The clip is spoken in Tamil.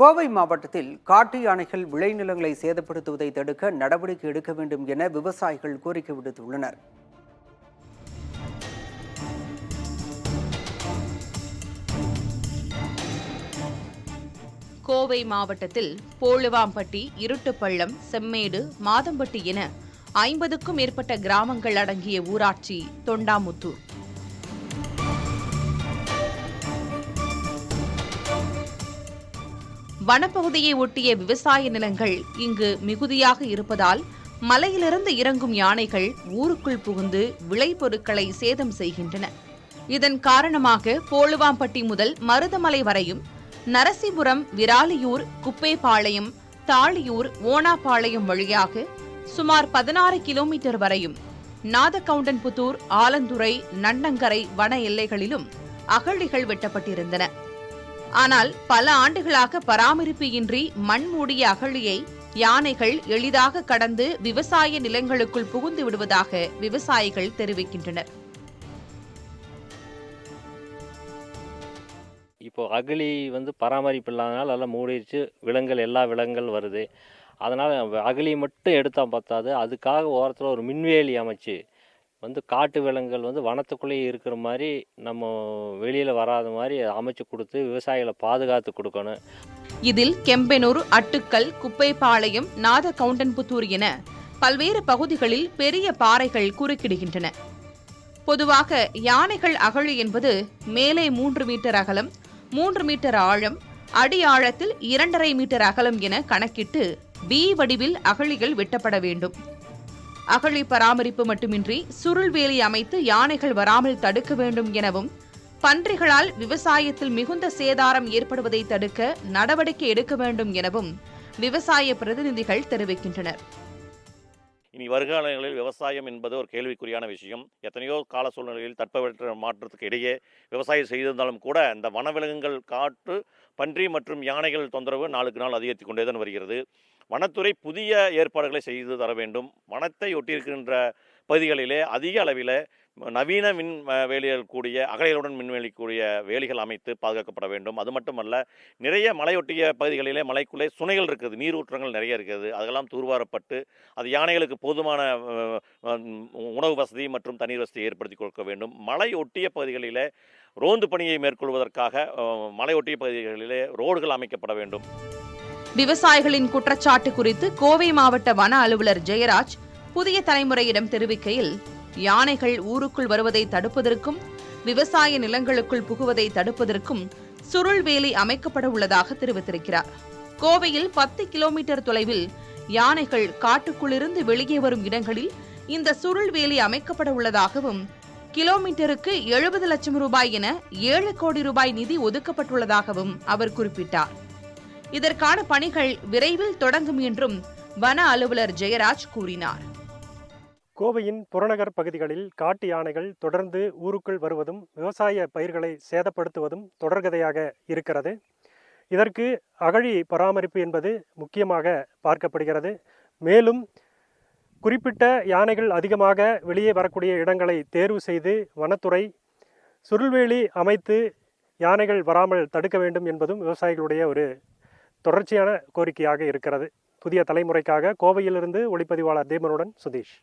கோவை மாவட்டத்தில் காட்டு யானைகள் விளைநிலங்களை சேதப்படுத்துவதை தடுக்க நடவடிக்கை எடுக்க வேண்டும் என விவசாயிகள் கோரிக்கை விடுத்துள்ளனர். கோவை மாவட்டத்தில் போழுவாம்பட்டி, இருட்டுப்பள்ளம், செம்மேடு, மாதம்பட்டி என 50க்கும் மேற்பட்ட கிராமங்கள் அடங்கிய ஊராட்சி தொண்டாமுத்தூர். வனப்பகுதியை ஒட்டிய விவசாய நிலங்கள் இங்கு மிகுதியாக இருப்பதால் மலையிலிருந்து இறங்கும் யானைகள் ஊருக்குள் புகுந்து விளைபொருட்களை சேதம் செய்கின்றன. இதன் காரணமாக போழுவாம்பட்டி முதல் மருதமலை வரையும், நரசிபுரம், விராலியூர், குப்பேபாளையம், தாளியூர், ஓனாபாளையம் வழியாக சுமார் 16 கிலோமீட்டர் வரையும் நாதகவுண்டன்புத்தூர், ஆலந்துறை, நன்னங்கரை வன எல்லைகளிலும் அகழிகள் வெட்டப்பட்டிருந்தன. ஆனால் பல ஆண்டுகளாக பராமரிப்பு இன்றி மண் மூடிய அகழியை யானைகள் எளிதாக கடந்து விவசாய நிலங்களுக்குள் புகுந்து விடுவதாக விவசாயிகள் தெரிவிக்கின்றனர். இப்போ அகழி பராமரிப்பு இல்லாதனால எல்லாம் மூடிடுச்சு, எல்லா விலங்குகள் வருது. அதனால் அகழி மட்டும் எடுத்தால் பார்த்தாது, அதுக்காக ஓரத்தில் ஒரு மின்வேலி அமைச்சு காட்டு விலங்குகள் வனத்துக்குள்ளேயே இருக்கிற மாதிரி, நம்ம வெளியில் வராத மாதிரி அமைச்சு கொடுத்து விவசாயிகளை பாதுகாத்து கொடுக்கணும். இதில் கெம்பெனூர், அட்டுக்கல், குப்பைபாளையம், நாதகவுண்டன்புத்தூர் என பல்வேறு பகுதிகளில் பெரிய பாறைகள் குறுக்கிடுகின்றன. பொதுவாக யானைகள் அகழி என்பது மேலே 3 மீட்டர் அகலம், 3 மீட்டர் ஆழம், அடி ஆழத்தில் 2.5 மீட்டர் அகலம் என கணக்கிட்டு பி வடிவில் அகழிகள் வெட்டப்பட வேண்டும். அகழி பராமரிப்பு மட்டுமின்றி சுருள்வேலி அமைத்து யானைகள் வராமல் தடுக்க வேண்டும் எனவும், பன்றிகளால் விவசாயத்தில் மிகுந்த சேதாரம் ஏற்படுவதை தடுக்க நடவடிக்கை எடுக்க வேண்டும் எனவும் விவசாய பிரதிநிதிகள் தெரிவிக்கின்றனர். இனி வருகாலங்களில் விவசாயம் என்பது ஒரு கேள்விக்குறியான விஷயம். எத்தனையோ கால சூழ்நிலையில் தட்பவெற்ற மாற்றத்துக்கு இடையே விவசாயம் செய்திருந்தாலும் கூட இந்த வனவிலங்குகள், காட்டு பன்றி மற்றும் யானைகள் தொந்தரவு நாளுக்கு நாள் அதிகரித்து கொண்டே தான் வருகிறது. வனத்துறை புதிய ஏற்பாடுகளை செய்து தர வேண்டும். வனத்தை ஒட்டியிருக்கின்ற பகுதிகளிலே அதிக அளவில் நவீன மின் வேலிகள் கூடிய அகழிகளுடன் மின்வேலிக்கூடிய வேலிகள் அமைத்து பாதுகாக்கப்பட வேண்டும். அது மட்டுமல்ல, நிறைய மலையொட்டிய பகுதிகளிலே மலைக்குள்ளே சுனைகள் இருக்குது, நீரூற்றங்கள் நிறைய இருக்குது. அதெல்லாம் தூர்வாரப்பட்டு அது யானைகளுக்கு போதுமான உணவு வசதி மற்றும் தண்ணீர் வசதி ஏற்படுத்தி கொடுக்க வேண்டும். மலையொட்டிய பகுதிகளிலே ரோந்து பணியை மேற்கொள்வதற்காக மலையொட்டிய பகுதிகளிலே ரோடுகள் அமைக்கப்பட வேண்டும். விவசாயிகளின் குற்றச்சாட்டு குறித்து கோவை மாவட்ட வன அலுவலர் ஜெயராஜ் புதிய தலைமுறையிடம் தெரிவிக்கையில், யானைகள் ஊருக்குள் வருவதை தடுப்பதற்கும் விவசாய நிலங்களுக்குள் புகுவதை தடுப்பதற்கும் சுருள்வேலி அமைக்கப்பட உள்ளதாக தெரிவித்திருக்கிறார். கோவையில் 10 கிலோமீட்டர் தொலைவில் யானைகள் காட்டுக்குள்ளிருந்து வெளியே வரும் இடங்களில் இந்த சுருள்வேலி அமைக்கப்பட உள்ளதாகவும், கிலோமீட்டருக்கு 70 லட்சம் ரூபாய் என 7 கோடி ரூபாய் நிதி ஒதுக்கப்பட்டுள்ளதாகவும் அவர் குறிப்பிட்டார். இதற்கான பணிகள் விரைவில் தொடங்கும் என்றும் வன அலுவலர் ஜெயராஜ் கூறினார். கோவையின் புறநகர் பகுதிகளில் காட்டு யானைகள் தொடர்ந்து ஊருக்குள் வருவதும் விவசாய பயிர்களை சேதப்படுத்துவதும் தொடர்கதையாக இருக்கிறது. இதற்கு அகழி பராமரிப்பு என்பது முக்கியமாக பார்க்கப்படுகிறது. மேலும் குறிப்பிட்ட யானைகள் அதிகமாக வெளியே வரக்கூடிய இடங்களை தேர்வு செய்து வனத்துறை சுருள்வேலி அமைத்து யானைகள் வராமல் தடுக்க வேண்டும் என்பதும் விவசாயிகளுடைய ஒரு தொடர்ச்சியான கோரிக்கையாக இருக்கிறது. புதிய தலைமுறைக்காக கோவையிலிருந்து ஒளிப்பதிவாளர் தேமனுடன் சுதீஷ்.